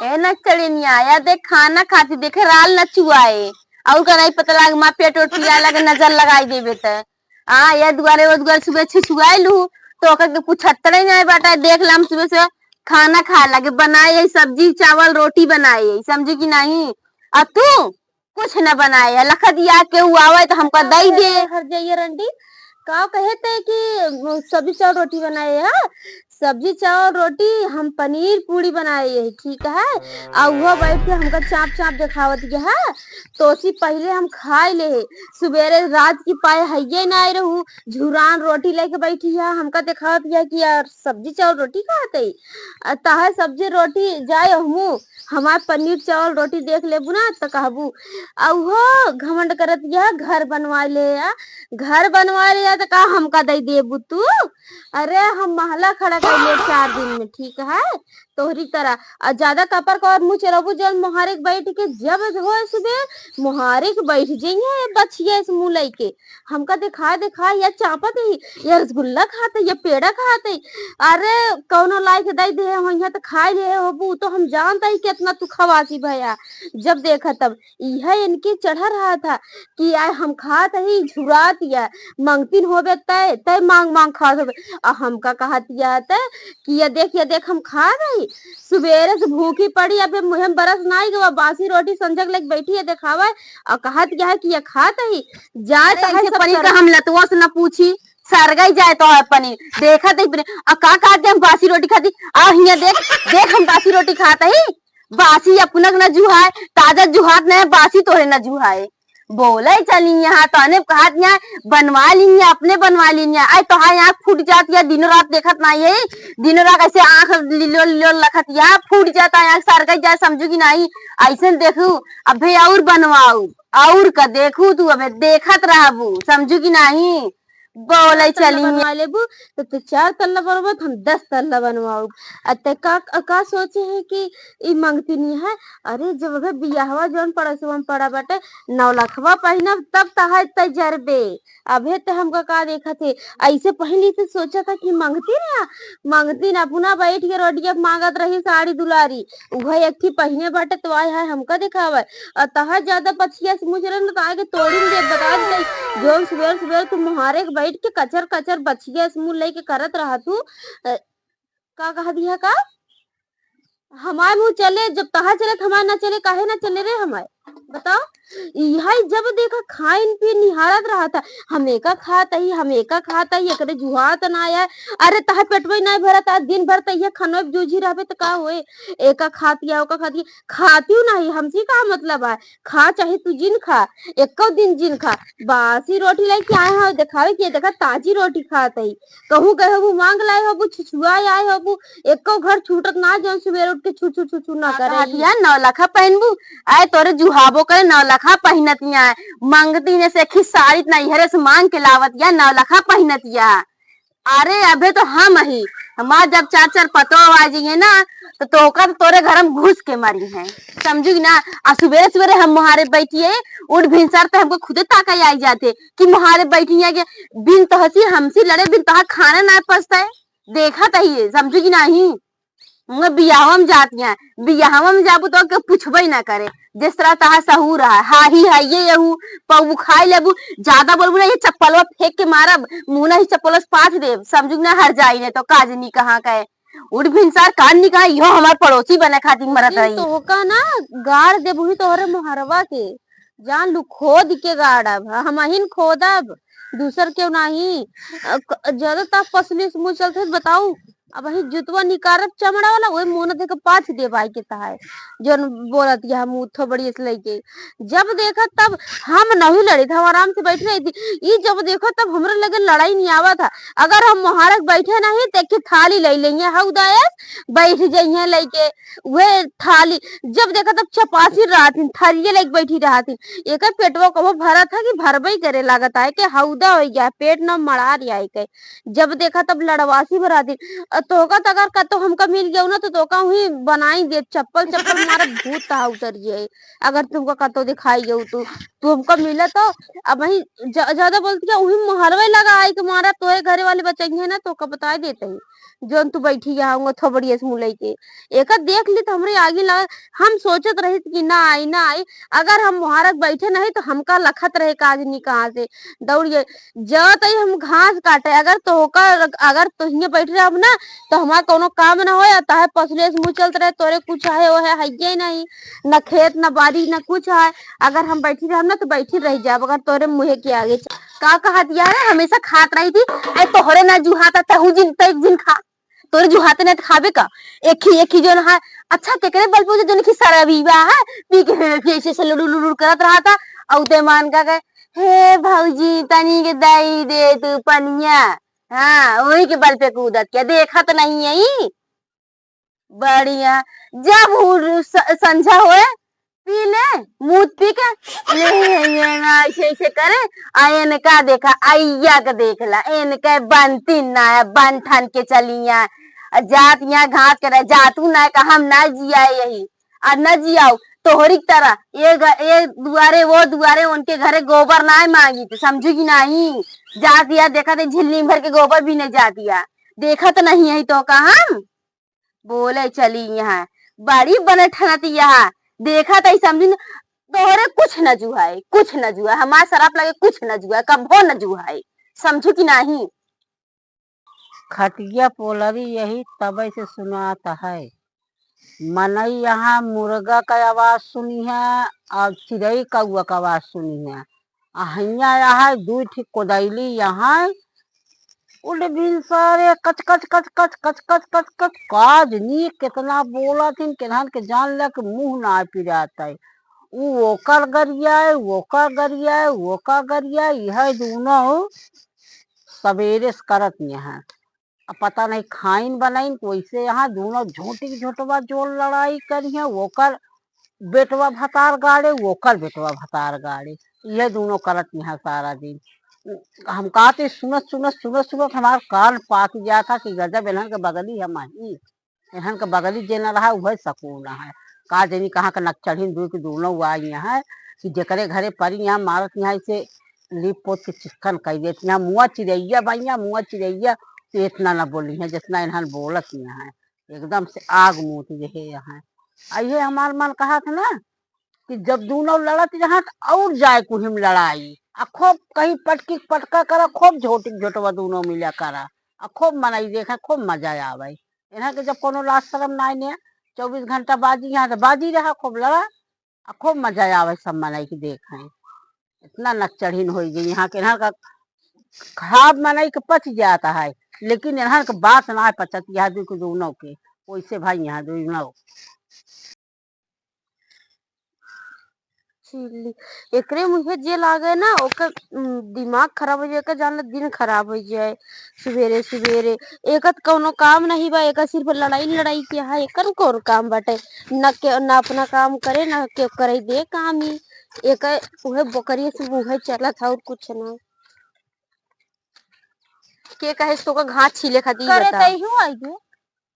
ए न चले नहीं आया देख खाना खाती देखे राल न चुआए और का नहीं पता लग माँ पेट उठ पिया लगे नजर लगाई देवे त ये दुआरे वो दुआरे सुबह छुआई लू तो के कुछ हत्तरे नहीं बाटा देख लम सुबह से खाना खा लगे बनाए सब्जी चावल रोटी बनाए समझी कि नहीं और तू कुछ न बनाए लख दिया के हुआ तो हमको दई दे हर जाइए रंडी का कहे थे कि सब्जी चावल रोटी बनाए है सब्जी चावल रोटी हम पनीर पूरी बनाए है ठीक है और वो बैठ के हमका चाप चाप दिखावत के है तो उसी पहले हम खाए ले सवेरे रात की पाए हइये ना आए रहू झुरान रोटी लेके बैठी है हमका दिखावत है कि यार सब्जी चावल रोटी खाते ताहे सब्जी रोटी जाए हमू हमार पनीर चावल रोटी देख लेबू ना तो कहबू वो घमंड करत यह घर बनवा ले या घर बनवा ले या तो का हमका दे देबू तू अरे हम महला खड़ा कर ले 4 दिन में ठीक है तोहरी तरह ज्यादा कपर का और मुँह चलाबू जल मुहारे बैठ के जब हो सुबह मुहारे के बैठ जाइए बचिए इस मुँह लेके हमका दिखा या चापत ही या रसगुल्ला खाते या पेड़ा खाते अरे कौनो लायक दे दे हो तो खाए ले होबू तो हम जानता ही कितना तू खवासी भैया जब देखा तब यह इनके चढ़ा रहा था कि यार हम खात ही झुरात या मांगतीन होबे तय तय मांग मांग खात होबे हमका कहतिया कि ये देख हम खा रही सुबेरे से भूखी पड़ी अबे मुहे बरस नहीं गवा बासी रोटी संजक लेके बैठी है दिखावा और कहत क्या है कि ये खात ही जाए तो पनीर का हम लतुआ से न पूछी सरगई जाए तो है पनीर देखा देख का खाते हम बासी रोटी खाती आ हिया देख देख हम बासी रोटी खाता ही बासी अपना न जुहाए ताजा जुहात न बासी तोरे न जुहाए बोले चली यहाँ तो अने कहा यहाँ बनवा ली अपने बनवा ली आई तो यहाँ फूट जाती है दिनों रात देखत नहीं है दिनों रात ऐसे आंख लिलो लिलो लखत यहाँ फूट जाता है सरगई जाए समझू की नहीं ऐसे देखू अबे और बनवाऊ और का देखू तू अबे देखत रहबू समझू की नहीं बोले चली बनवा लेबू तो 4 तल्ला बनवा हम 10 तल्ला बनवाऊ अते का सोचे है कि ई मांगती नहीं है अरे जब अगर बियाहवा जोन पड़ा से पड़ा बटे 9 लाखवा पहिना तब तहा तजरबे अबे तो हमका का देखा थे ऐसे पहली तो सोचा था कि मांगती ना अपना बैठ के रोटिया मांगत रही साड़ी दुलारी वह एक थी पहने बटे तो आए है हमका दिखावा तहा ज्यादा पछिया से मुझे तो आगे तोड़ी दे बता दे जोन सुबह सुबह तुम मुहारे बैठ के कचर कचर बचिया मुंह लेके करत रहा तू का कहा दिया का हमारे मुंह चले जब तहा चले हमारे ना चले काहे ना चले रे हमारे बताओ यही जब देखा खाइन पी निहारत रहा था हम एका खाता ही एकरे जुहात ना आया अरे तहा पेटवे नहीं भरा था दिन भर तैया खानो जूझी रहे तो का होए एका खातिया ओका खाती खाती नहीं हमसे का मतलब है खा चाहे तू जिन खा एको दिन जिन खा बासी रोटी लेके आए हो दिखावे कि देखा ताजी रोटी खात ही कहूँ कहे वो मांग लाए हो छुआ आए हो एको घर छूटत ना जो सुबह उठ के छू ना करे 9 लाख पहनबू आए तोरे जुहाबो करे 9 लाखा पहनतिया मंगती ने से साड़ी नैहरे से मांग के लावतिया 9 लाखा पहनतिया अरे अबे तो हम ही हमार जब 4 पतो आ जाइए ना तो तोका तो तोरे घर में घुस के मरी है समझू ना आ सुबह सवेरे हम मुहारे बैठिए उठ भिनसर तो हमको खुदे ताका आई जाते कि मुहारे बैठिए के बिन तहसी हमसे लड़े बिन तहा खाना ना पसता है देखा तही समझू की नहीं बियाहम जाती है बियाहम जाबू तो पूछबे ना करे जिस तरह तहा सहू रहा हा ही है ये पऊ खाई लेबू ज्यादा बोलबू ना ये चप्पलवा फेंक के मारब मुंह ही चप्पल पाथ दे समझू ना हर जाई ने तो काज नहीं कहा कहे उठ भिनसार कान नहीं कहा यो हमार पड़ोसी बने खातिर मरत रही तो का ना गाड़ देबू तोहरे मुहरवा के जान लू खोद के गाड़ब हम हिन खोदब दूसर क्यों नहीं ज्यादा तक पसली मुँह चलते बताऊ अब वही जुतवा निकारब चमड़ा वाला वही मुंह देख पाछ दे भाई के तहा जो बोलत या मुंह थो बड़ी इसलिए के जब देखा तब हम नहीं लड़ी था आराम से बैठ रही थी ये जब देखो तब हमरे लगे लड़ाई नहीं आवा था अगर हम मुहारक बैठे नहीं देख के थाली ले लेंगे हउदायस बैठ जाइए लेके वे थाली जब देखा तब चपासी रहा थी थालिए लेके बैठी रहा थी एक पेटवा कबो भरा था कि भरबई करे लागत है कि हउदा हो गया पेट न मड़ा रिया के जब देखा तब लड़वासी भरा थी तोका अगर का तो हमका मिल गया ना तो तोका हुई बनाई दे चप्पल मारा भूत तहा उतर जाए अगर तुमको कतो दिखाई गयो तो तुमको मिला तो अब वही ज्यादा बोलती है वही मुहरवे लगा आई कि मारा तोरे घरे वाले बच्चे है ना तो का बता देते ही जोन तू बैठी जाऊंगा थोबड़िया से मुँह लेके। एक देख ली तो हमरे आगे लगा, हम सोचत रही कि ना आई ना आई। अगर हम मुहारक बैठे नहीं तो हमका लखत रहे काजनी कहाँ से दौड़िए जत आई हम घास काटे। अगर तुहिए बैठ रहे अब ना तो हमारा कोनो काम ना होए, ताहे पसले से मुँह चलते रहे, तोरे कुछ है वो है ही नहीं, न खेत न बाड़ी न कुछ है। अगर हम बैठी रह ना तो बैठी रह जाब, अगर तोरे मुँहे के आगे का कहत यार हमेशा खात रही थी। ऐ तोहरे ना जुहाता तहु जिन तक जिन खा, तोरे जुहाते नहीं तो खाबे का। एक ही जो है अच्छा केकरे बल पे जो सारा बीवा है पी के ऐसे से लुडू लुडू करत रहा था। औते मान का गए हे भौजी तनी के दई दे तू पनिया। हाँ वही के बल पे कूदत क्या देखा तो नहीं है बढ़िया। जब संझा होए पी ले मुँह पी के ले ना ऐसे ऐसे करे। आयन का देखा आइया का देख ला इनके बनती ना बन ठन के चलिया जात यहाँ घास करे जातू ना का हम ना जिया यही और न जियाओ तोहरी तरह ये दुआरे वो दुआरे उनके घरे गोबर ना मांगी तो समझूगी नहीं। जा दिया देखा तो झिल्ली भर के गोबर भी नहीं जा दिया देखा तो नहीं है तो का हम बोले चली यहाँ बड़ी बने ठनती यहाँ देखा तो समझी तोहरे कुछ न जुआ हमारा शराब लगे कुछ न जुआ कभो न जुआ समझू की नहीं। खटिया पोलरी यही तब से सुनाता है। मनई यहाँ मुर्गा का आवाज सुनी है और चिड़ई कौआ का आवाज सुनी है। अहिया यहाँ दू ठीक कोदैली यहाँ उड़ भी सारे कच कच कच कच कच कच कच कच काज नी कितना बोला थी केनहन के जान ल के मुंह ना पिराता है। ओकर गरिया वोकर गरिया यह दोनों सवेरे करत यहाँ पता नहीं खाइन बनाइन वैसे यहाँ दोनों झोटी झोटवा जोर लड़ाई करी है। वोकर बेटवा भतार गाड़े वोकर बेटवा भतार गाड़े यह दोनों करत यहाँ सारा दिन। हम कहते सुनत हमारा कान पाक गया था कि गजब इन्हन के बगली हम आई इन्हन के बगली जे न रहा वह सकून है। का जनी कहाँ का नक्चढ़ी दूर के दोनों आई यहाँ कि जेकरे घरे परी यहाँ मारत यहाँ से लिप पोत के चिक्कन कर देती यहाँ मुआ चिड़ैया भैया मुआ चिड़ैया तो इतना न बोली है जितना इन्हन बोलत यहाँ एकदम से आग मुँह रहे यहाँ। आइए हमार मन कहा था ना कि जब दोनों लड़त जहाँ और जाए कुहिम लड़ाई आ खूब कहीं पटकी पटका करा खूब झोटी झोटवा दोनों मिला करा आ खूब मनाई देखा खूब मजा आवे। इन्हें के जब कोनो लाज शरम ना ने 24 घंटा बाजी यहाँ तो बाजी रहा खूब लड़ा आ खूब मजा आवे सब मनाई की देखें। इतना नक्चढ़ीन हो गई यहाँ के यहाँ का खराब मनाई के पच जाता है लेकिन यहाँ के बात ना पचत यहाँ दोनों के वैसे भाई यहाँ दोनों एकरे मुझे जे लागे ना ओकर दिमाग खराब हो जाए जान दिन खराब हो जाए सवेरे सवेरे एकत कोनो काम नहीं बा एक सिर्फ लड़ाई लड़ाई के है एकर कोर काम बाटे न अपना काम करे न के करे दे काम ही एक उहे बकरी से मुहे चलत और कुछ ना के कहे तो का घास छीले खातिर करे तइहू आई गे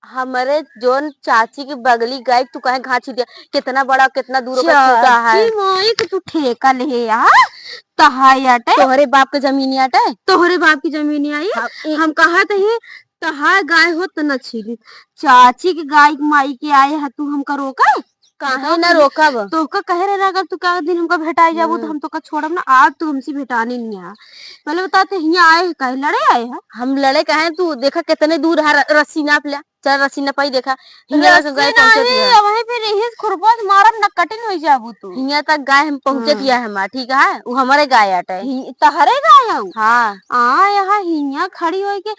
हमारे जोन चाची की बगली गाय तू कहे घास छील दिया कितना बड़ा कितना दूर का छोटा है मोई के तू ठेका ले यार तहाई आटे तोहरे बाप के जमीन आटे तोहरे बाप की जमीन आई हम कहा ही तहाई गाय हो तो न छीली चाची की गाय माई के आए है तू हमका रोका काहे ना रोकब तो का कहे रहे अगर तू का दिन हमका भेटाई जाबू तो हम तो का छोड़ब ना आज तू हमसे भेटानी नहीं है। पहले बताते यहाँ आए कहे लड़े आए हैं हम लड़े कहे तू देखा कितने दूर है रस्सी नाप लिया चल रस्सी न पाई देखा वहीं पे रही खुरपा मारब न कटिन हो जाबू तू यहाँ तक गाय हम पहुँचे दिया है ठीक है वो हमारे गाय आटे तहरे गाय हाँ यहाँ हिया खड़ी हो के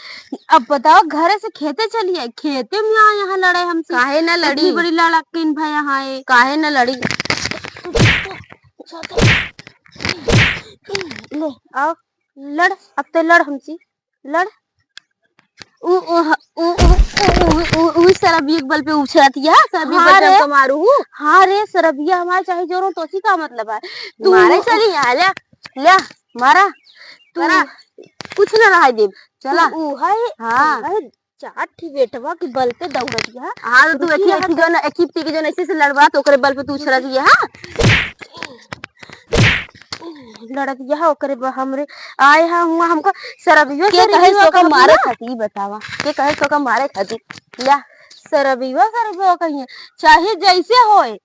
अब बताओ घरे से खेते चलिए खेते में यहाँ लड़े हमसे काहे न लड़ी बड़ी लड़किन भाई यहाँ काहे न लड़ी ले आओ लड़ अब तो लड़ हमसे लड़ सरबिया बल पे उछलतिया सरबिया बल पे मारू हाँ रे सरबिया हमारे चाहे जोरो तो सी का मतलब है तू मारे चली यहाँ ले ले मारा तू कुछ न रहा देव चला है हाँ चार ठी बेटवा के बल पे दौड़तिया हाँ तू एक जो ना एक ही जो ऐसे से लड़वा तो ओकरे बल पे तू उछलतिया हां लड़त यह ओकरे हमरे आए हा हुआ हमको सरबियो के कहे सरबियो सो का मारे कहबुआ खाती बतावा के कहे सो का मारे खाती ला सरबियो सरबियो कहिए चाहे जैसे होए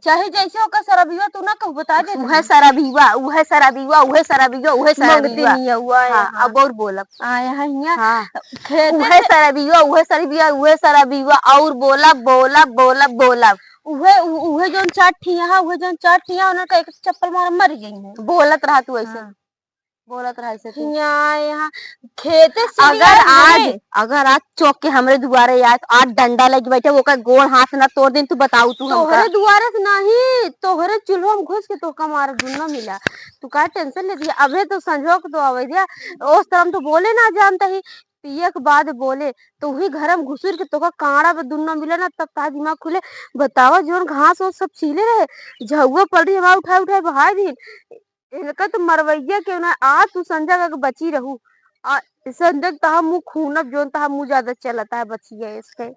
चाहे जैसे होकर सरबियो तू ना कहू बता दे उहे सरबीवा उहे सरबीवा उहे सरबीवा उहे मंगते सरबीवा नहीं हुआ है हाँ अब और बोलब आए हा यहाँ हाँ खेते उहे सरबीवा उहे सरबीवा उहे सरबीवा और बोलब बोलब बोलब बोलब उहे उहे जोन चाट ठिया उहे जोन चाट ठिया उन्हें का एक चप्पल मार मर गई है बोलत रहा तू ऐसे हाँ। बोलत रहा ऐसे तू यहाँ खेते से अगर आज चौक के हमरे दुआरे आए तो आज डंडा लगी बैठे ओकर गोड़ हाथ ना तोड़ दिन तू बताऊ तू हमका तोहरे दुआरे से नहीं तोहरे चूल्हा में घुस के तोहका मार दुन्ना मिला तू का टेंशन लेती है अबे तो संजो के तो आवे दिया उस तरह तो बोले ना जानता ही पिए के बाद बोले तो वही घर में घुसुर के तोका कांड़ा पे दुन्ना मिला ना तब ता दिमाग खुले बतावा जोन घास वो सब छीले रहे झुआ पड़ रही हवा उठाए उठाए बहाई दी इनका तो मरवैया के ना आ तू संजा का बची रहू आ संजग तहा मुंह खूनब जोन तहा मुंह ज्यादा चलता है बचिया इसके